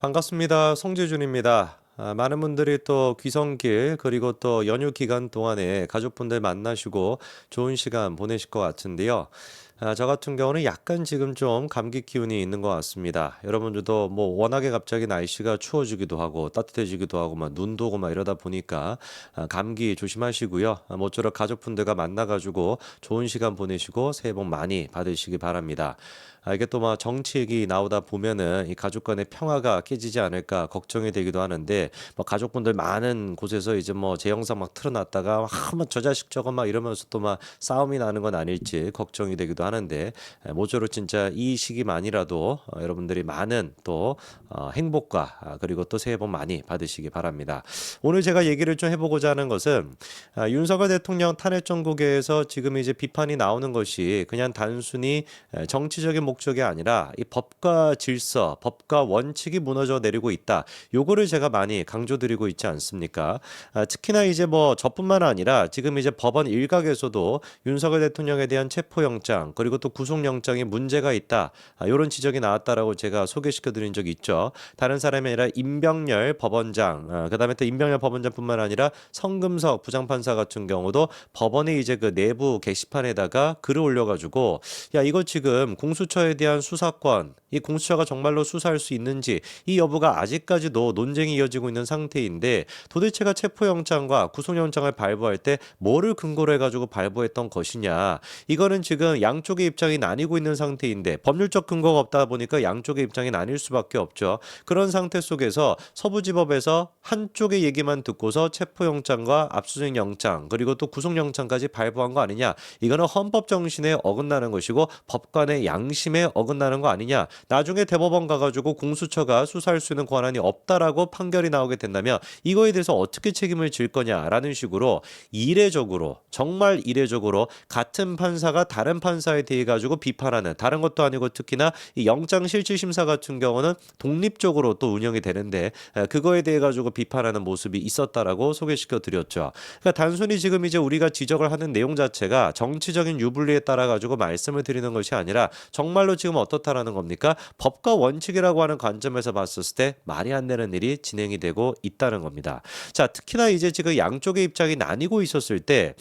반갑습니다. 송재준입니다. 많은 분들이 또 귀성길 그리고 또 연휴 기간 동안에 가족분들 만나시고 좋은 시간 보내실 것 같은데요. 저 같은 경우는 약간 지금 좀 감기 기운이 있는 것 같습니다. 여러분들도 뭐 워낙에 갑자기 날씨가 추워지기도 하고 따뜻해지기도 하고 막 눈도 오고 막 이러다 보니까 감기 조심하시고요. 모쪼록 가족분들과 만나가지고 좋은 시간 보내시고 새해 복 많이 받으시기 바랍니다. 이게 또 막 정치 얘기 나오다 보면은 이 가족 간의 평화가 깨지지 않을까 걱정이 되기도 하는데 뭐 가족분들 많은 곳에서 이제 뭐 제 영상 막 틀어놨다가 막 저 자식 저거 막 이러면서 또 막 싸움이 나는 건 아닐지 걱정이 되기도 하는데 모쪼록 진짜 이 시기만이라도 여러분들이 많은 또 행복과 그리고 또 새해 복 많이 받으시기 바랍니다. 오늘 제가 얘기를 좀 해보고자 하는 것은 윤석열 대통령 탄핵 정국에서 지금 이제 비판이 나오는 것이 그냥 단순히 정치적인 목적이 아니라 이 법과 질서, 법과 원칙이 무너져 내리고 있다. 요거를 제가 많이 강조드리고 있지 않습니까? 특히나 이제 뭐 저뿐만 아니라 지금 이제 법원 일각에서도 윤석열 대통령에 대한 체포영장 그리고 또 구속영장에 문제가 있다. 이런 지적이 나왔다라고 제가 소개시켜드린 적이 있죠. 다른 사람이 아니라 임병렬 법원장, 그다음에 또 임병렬 법원장뿐만 아니라 성금석 부장판사 같은 경우도 법원에 이제 그 내부 게시판에다가 글을 올려가지고 야 이거 지금 공수처에 대한 수사권, 이 공수처가 정말로 수사할 수 있는지 이 여부가 아직까지도 논쟁이 이어지고 있는 상태인데 도대체가 체포영장과 구속영장을 발부할 때 뭐를 근거로 해가지고 발부했던 것이냐 이거는 지금 양쪽의 입장이 나뉘고 있는 상태인데 법률적 근거가 없다 보니까 양쪽의 입장이 나뉠 수밖에 없죠. 그런 상태 속에서 서부지법에서 한쪽의 얘기만 듣고서 체포영장과 압수수색영장 그리고 또 구속영장까지 발부한 거 아니냐 이거는 헌법 정신에 어긋나는 것이고 법관의 양심에 어긋나는 거 아니냐 나중에 대법원 가가지고 공수처가 수사할 수 있는 권한이 없다라고 판결이 나오게 된다면 이거에 대해서 어떻게 책임을 질 거냐라는 식으로 이례적으로 정말 이례적으로 같은 판사가 다른 판사에 대해 가지고 비판하는 다른 것도 아니고 특히나 이 영장실질심사 같은 경우는 독립적으로 또 운영이 되는데 그거에 대해 가지고 비판하는 모습이 있었다라고 소개시켜 드렸죠. 그러니까 단순히 지금 이제 우리가 지적을 하는 내용 자체가 정치적인 유불리에 따라 가지고 말씀을 드리는 것이 아니라 정말로 지금 어떻다라는 겁니까? 법과 원칙이라고 하는 관점에서 봤을 때 말이 안 되는 일이 진행이 되고 있다는 겁니다. 자, 특히나 이제 지금 양쪽의 입장이 나뉘고 있었을 때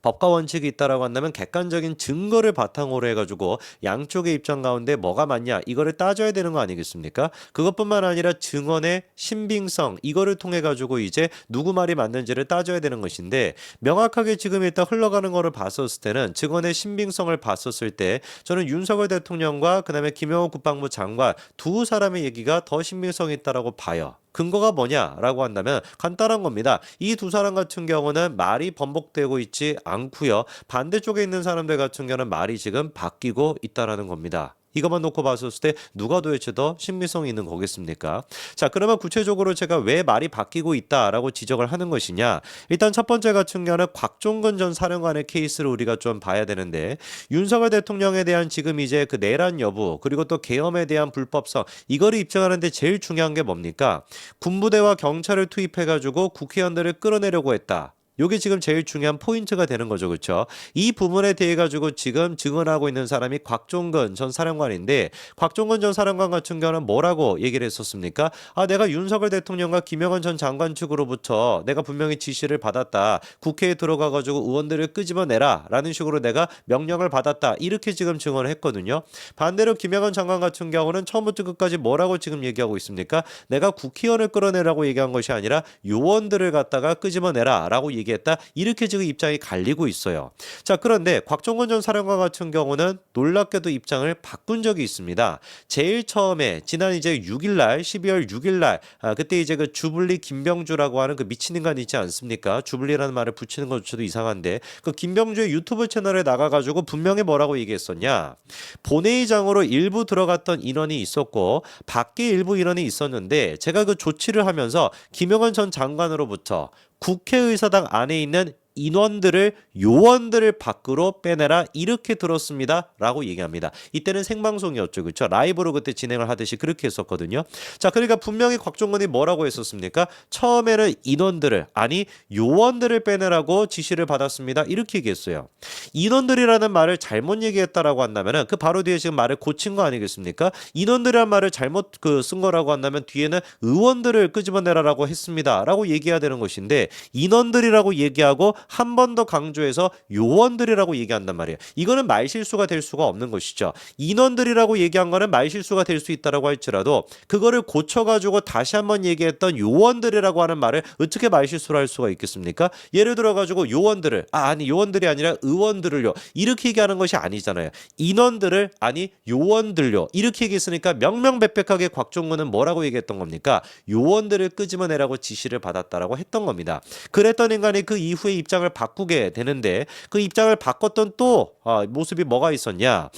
법과 원칙이 있다라고 한다면 객관적인 증거를 바탕으로 해가지고 양쪽의 입장 가운데 뭐가 맞냐 이거를 따져야 되는 거 아니겠습니까? 그것뿐만 아니라 증언의 신빙성 이거를 통해 가지고 이제 누구 말이 맞는지를 따져야 되는 것인데 명확하게 지금 일단 흘러가는 거를 봤었을 때는 증언의 신빙성을 봤었을 때 저는 윤석열 대통령과 그다음에 김영호 국방부 장관 두 사람의 얘기가 더 신빙성이 있다라고 봐요. 근거가 뭐냐라고 한다면 간단한 겁니다. 이 두 사람 같은 경우는 말이 번복되고 있지 않고요. 반대쪽에 있는 사람들 같은 경우는 말이 지금 바뀌고 있다라는 겁니다. 이것만 놓고 봤었을 때 누가 도대체 더 신빙성이 있는 거겠습니까? 자, 그러면 구체적으로 제가 왜 말이 바뀌고 있다라고 지적을 하는 것이냐? 일단 첫 번째 같은 경우는 곽종근 전 사령관의 케이스를 우리가 좀 봐야 되는데 윤석열 대통령에 대한 지금 이제 그 내란 여부 그리고 또 계엄에 대한 불법성 이거를 입증하는데 제일 중요한 게 뭡니까? 군부대와 경찰을 투입해가지고 국회의원들을 끌어내려고 했다. 요게 지금 제일 중요한 포인트가 되는 거죠. 그렇죠? 이 부분에 대해 가지고 지금 증언하고 있는 사람이 곽종근 전 사령관인데 곽종근 전 사령관 같은 경우는 뭐라고 얘기를 했었습니까? 내가 윤석열 대통령과 김영환 전 장관 측으로부터 내가 분명히 지시를 받았다. 국회에 들어가 가지고 의원들을 끄집어내라 라는 식으로 내가 명령을 받았다. 이렇게 지금 증언을 했거든요. 반대로 김영환 장관 같은 경우는 처음부터 끝까지 뭐라고 지금 얘기하고 있습니까? 내가 국회의원을 끌어내라고 얘기한 것이 아니라 요원들을 갖다가 끄집어내라 라고 얘기했다. 이렇게 지금 입장이 갈리고 있어요. 자, 그런데 곽종건 전 사령관 같은 경우는 놀랍게도 입장을 바꾼 적이 있습니다. 제일 처음에 지난 이제 6일날 12월 6일날 그때 이제 그 주블리 김병주라고 하는 그 미친 인간 있지 않습니까? 주블리라는 말을 붙이는 것조차도 이상한데 그 김병주의 유튜브 채널에 나가가지고 분명히 뭐라고 얘기했었냐? 본회의장으로 일부 들어갔던 인원이 있었고 밖에 일부 인원이 있었는데 제가 그 조치를 하면서 김영환 전 장관으로부터 국회의사당 안에 있는 인원들을 요원들을 밖으로 빼내라 이렇게 들었습니다 라고 얘기합니다. 이때는 생방송이었죠. 그렇죠? 라이브로 그때 진행을 하듯이 그렇게 했었거든요. 자, 그러니까 분명히 곽종근이 뭐라고 했었습니까? 처음에는 인원들을 아니 요원들을 빼내라고 지시를 받았습니다. 이렇게 얘기했어요. 인원들이라는 말을 잘못 얘기했다라고 한다면은 그 바로 뒤에 지금 말을 고친 거 아니겠습니까? 인원들이라는 말을 잘못 쓴 거라고 한다면 뒤에는 의원들을 끄집어내라라고 했습니다라고 얘기해야 되는 것인데 인원들이라고 얘기하고 한 번 더 강조해서 요원들이라고 얘기한단 말이에요. 이거는 말실수가 될 수가 없는 것이죠. 인원들이라고 얘기한 거는 말실수가 될 수 있다라고 할지라도 그거를 고쳐가지고 다시 한번 얘기했던 요원들이라고 하는 말을 어떻게 말실수를 할 수가 있겠습니까? 예를 들어가지고 요원들을 아니 요원들이 아니라 의원들을요 이렇게 얘기하는 것이 아니잖아요. 인원들을 아니 요원들요 이렇게 얘기했으니까 명명백백하게 곽종근은 뭐라고 얘기했던 겁니까? 요원들을 끄집어내라고 지시를 받았다라고 했던 겁니다. 그랬던 인간이 그 이후에 입장을 바꾸게 되는데 그 입장을 바꿨던 또 모습이 뭐가 있었냐?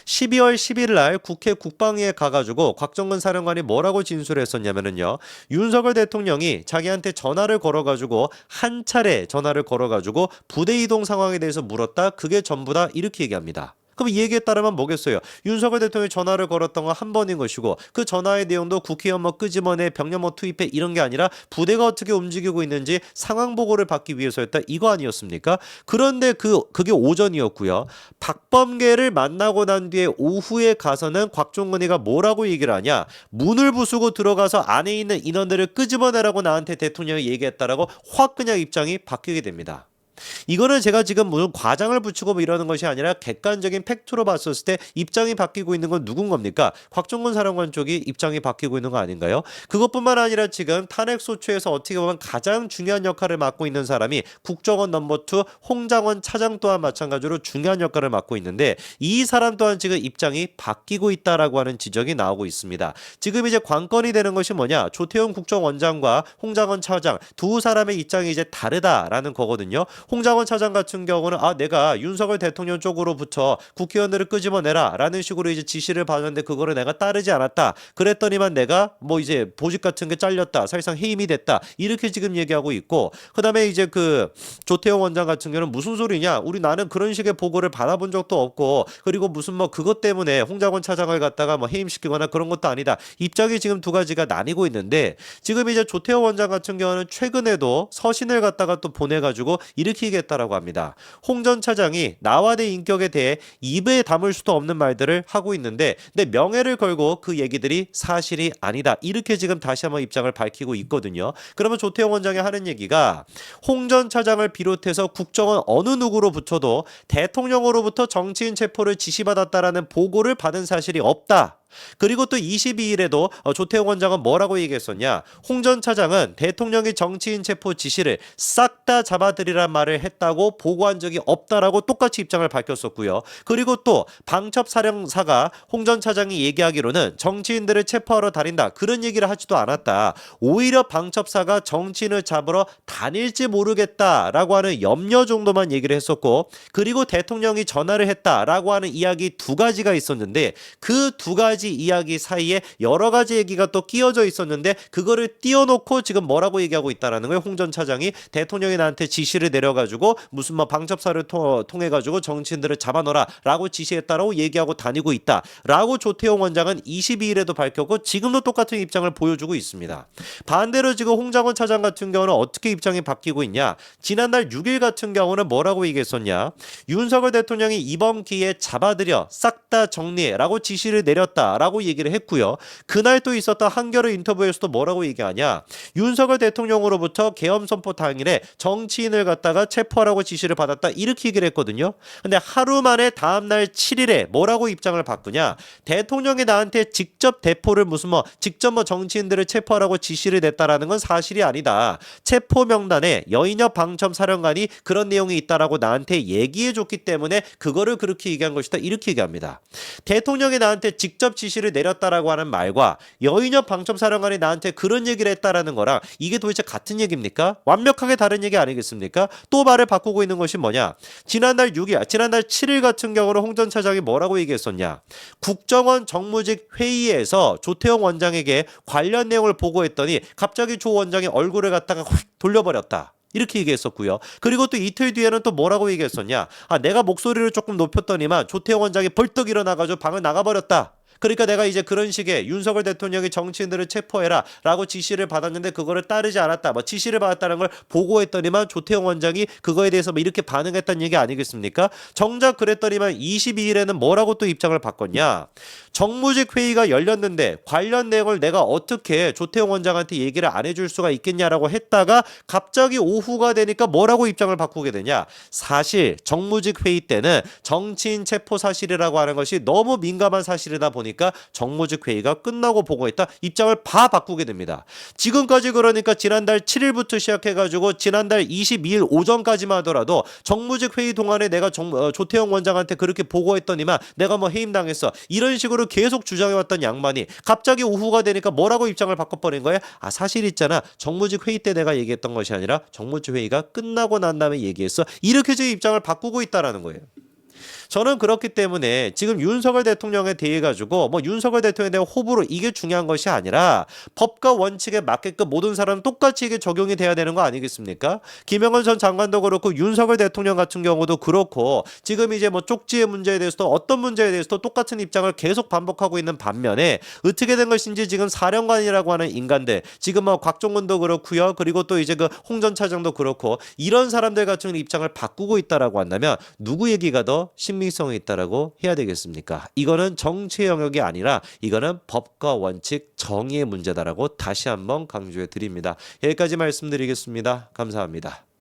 12월 10일 날 국회 국방위에 가가지고 곽종근 사령관이 뭐라고 진술했었냐면은요. 윤석열 대통령이 자기한테 전화를 걸어가지고 한 차례 전화를 걸어가지고 부대 이동 상황에 대해서 물었다. 그게 전부 다 이렇게 얘기합니다. 그럼 이 얘기에 따르면 뭐겠어요? 윤석열 대통령이 전화를 걸었던 건 한 번인 것이고 그 전화의 내용도 국회의원 뭐 끄집어내 병력 뭐 투입해 이런 게 아니라 부대가 어떻게 움직이고 있는지 상황 보고를 받기 위해서였다 이거 아니었습니까? 그런데 그게 오전이었고요. 박범계를 만나고 난 뒤에 오후에 가서는 곽종근이가 뭐라고 얘기를 하냐? 문을 부수고 들어가서 안에 있는 인원들을 끄집어내라고 나한테 대통령이 얘기했다라고 확 그냥 입장이 바뀌게 됩니다. 이거는 제가 지금 무슨 과장을 붙이고 뭐 이러는 것이 아니라 객관적인 팩트로 봤었을 때 입장이 바뀌고 있는 건 누군 겁니까? 곽종근 사령관 쪽이 입장이 바뀌고 있는 거 아닌가요? 그것뿐만 아니라 지금 탄핵소추에서 어떻게 보면 가장 중요한 역할을 맡고 있는 사람이 국정원 넘버 2 홍장원 차장 또한 마찬가지로 중요한 역할을 맡고 있는데 이 사람 또한 지금 입장이 바뀌고 있다라고 하는 지적이 나오고 있습니다. 지금 이제 관건이 되는 것이 뭐냐? 조태용 국정원장과 홍장원 차장 두 사람의 입장이 이제 다르다라는 거거든요. 홍장원 차장 같은 경우는 내가 윤석열 대통령 쪽으로부터 국회의원들을 끄집어내라 라는 식으로 이제 지시를 받았는데 그거를 내가 따르지 않았다. 그랬더니만 내가 뭐 이제 보직 같은 게 잘렸다. 사실상 해임이 됐다. 이렇게 지금 얘기하고 있고 그다음에 이제 그 조태용 원장 같은 경우는 무슨 소리냐? 나는 그런 식의 보고를 받아본 적도 없고 그리고 무슨 뭐 그것 때문에 홍장원 차장을 갖다가 뭐 해임시키거나 그런 것도 아니다. 입장이 지금 두 가지가 나뉘고 있는데 지금 이제 조태용 원장 같은 경우는 최근에도 서신을 갖다가 또 보내가지고 이렇게 얘기했다라고 합니다. 홍 전 차장이 나와 내 인격에 대해 입에 담을 수도 없는 말들을 하고 있는데 내 명예를 걸고 그 얘기들이 사실이 아니다. 이렇게 지금 다시 한번 입장을 밝히고 있거든요. 그러면 조태용 원장이 하는 얘기가 홍 전 차장을 비롯해서 국정원 어느 누구로부터도 대통령으로부터 정치인 체포를 지시받았다라는 보고를 받은 사실이 없다. 그리고 또 22일에도 조태용 원장은 뭐라고 얘기했었냐? 홍 전 차장은 대통령이 정치인 체포 지시를 싹 다 잡아들이란 말을 했다고 보고한 적이 없다라고 똑같이 입장을 밝혔었고요. 그리고 또 방첩 사령사가 홍 전 차장이 얘기하기로는 정치인들을 체포하러 다닌다 그런 얘기를 하지도 않았다. 오히려 방첩사가 정치인을 잡으러 다닐지 모르겠다라고 하는 염려 정도만 얘기를 했었고 그리고 대통령이 전화를 했다라고 하는 이야기 두 가지가 있었는데 그 두 가지 이야기 사이에 여러 가지 얘기가 또 끼어져 있었는데 그거를 띄워놓고 지금 뭐라고 얘기하고 있다라는 거예요. 홍 전 차장이 대통령이 나한테 지시를 내려가지고 무슨 뭐 방첩사를 통해가지고 정치인들을 잡아넣어라 라고 지시했다라고 얘기하고 다니고 있다라고 조태용 원장은 22일에도 밝혔고 지금도 똑같은 입장을 보여주고 있습니다. 반대로 지금 홍장원 차장 같은 경우는 어떻게 입장이 바뀌고 있냐? 지난달 6일 같은 경우는 뭐라고 얘기했었냐? 윤석열 대통령이 이번 기회에 잡아들여 싹 다 정리해라고 지시를 내렸다라고 얘기를 했고요. 그날 또 있었던 한겨레 인터뷰에서도 뭐라고 얘기하냐? 윤석열 대통령으로부터 계엄 선포 당일에 정치인을 갖다가 체포하라고 지시를 받았다 이렇게 얘기를 했거든요. 근데 하루 만에 다음날 7일에 뭐라고 입장을 바꾸냐? 대통령이 나한테 직접 대포를 직접 정치인들을 체포하라고 지시를 냈다라는 건 사실이 아니다. 체포 명단에 여인혁 방첩 사령관이 그런 내용이 있다라고 나한테 얘기해줬기 때문에 그거를 그렇게 얘기한 것이다 이렇게 얘기합니다. 대통령이 나한테 직접 지시를 내렸다라고 하는 말과 여인혁 방첩사령관이 나한테 그런 얘기를 했다라는 거랑 이게 도대체 같은 얘기입니까? 완벽하게 다른 얘기 아니겠습니까? 또 말을 바꾸고 있는 것이 뭐냐? 지난달 7일 같은 경우는 홍 전 차장이 뭐라고 얘기했었냐? 국정원 정무직 회의에서 조태용 원장에게 관련 내용을 보고했더니 갑자기 조 원장의 얼굴을 갖다가 돌려버렸다. 이렇게 얘기했었고요. 그리고 또 이틀 뒤에는 또 뭐라고 얘기했었냐? 아, 내가 목소리를 조금 높였더니만 조태용 원장이 벌떡 일어나가지고 방을 나가버렸다. 그러니까 내가 이제 그런 식의 윤석열 대통령이 정치인들을 체포해라 라고 지시를 받았는데 그거를 따르지 않았다. 뭐 지시를 받았다는 걸 보고했더니만 조태용 원장이 그거에 대해서 뭐 이렇게 반응했다는 얘기 아니겠습니까? 정작 그랬더니만 22일에는 뭐라고 또 입장을 바꿨냐? 정무직 회의가 열렸는데 관련 내용을 내가 어떻게 조태용 원장한테 얘기를 안 해줄 수가 있겠냐라고 했다가 갑자기 오후가 되니까 뭐라고 입장을 바꾸게 되냐? 사실 정무직 회의 때는 정치인 체포 사실이라고 하는 것이 너무 민감한 사실이다 보니까 정무직 회의가 끝나고 보고했다. 입장을 바꾸게 됩니다. 지금까지 그러니까 지난달 7일부터 시작해가지고 지난달 22일 오전까지만 하더라도 정무직 회의 동안에 내가 조태용 원장한테 그렇게 보고했더니만 내가 뭐 해임당했어. 이런 식으로 계속 주장해왔던 양반이 갑자기 오후가 되니까 뭐라고 입장을 바꿔버린 거야? 아, 사실 있잖아. 정무직 회의 때 내가 얘기했던 것이 아니라 정무직 회의가 끝나고 난 다음에 얘기했어. 이렇게 제 입장을 바꾸고 있다라는 거예요. 저는 그렇기 때문에 지금 윤석열 대통령에 대해 가지고 뭐 윤석열 대통령에 대한 호불호 이게 중요한 것이 아니라 법과 원칙에 맞게끔 모든 사람 똑같이 이게 적용이 돼야 되는 거 아니겠습니까? 김영건 전 장관도 그렇고 윤석열 대통령 같은 경우도 그렇고 지금 이제 뭐 쪽지의 문제에 대해서도 어떤 문제에 대해서도 똑같은 입장을 계속 반복하고 있는 반면에 어떻게 된 것인지 지금 사령관이라고 하는 인간들 지금 뭐 곽종근도 그렇고요. 그리고 또 이제 그 홍 전 차장도 그렇고 이런 사람들 같은 입장을 바꾸고 있다라고 한다면 누구 얘기가 더 신빙성이 있다라고 해야 되겠습니까? 이거는 정치 영역이 아니라 이거는 법과 원칙 정의의 문제다라고 다시 한번 강조해 드립니다. 여기까지 말씀드리겠습니다. 감사합니다.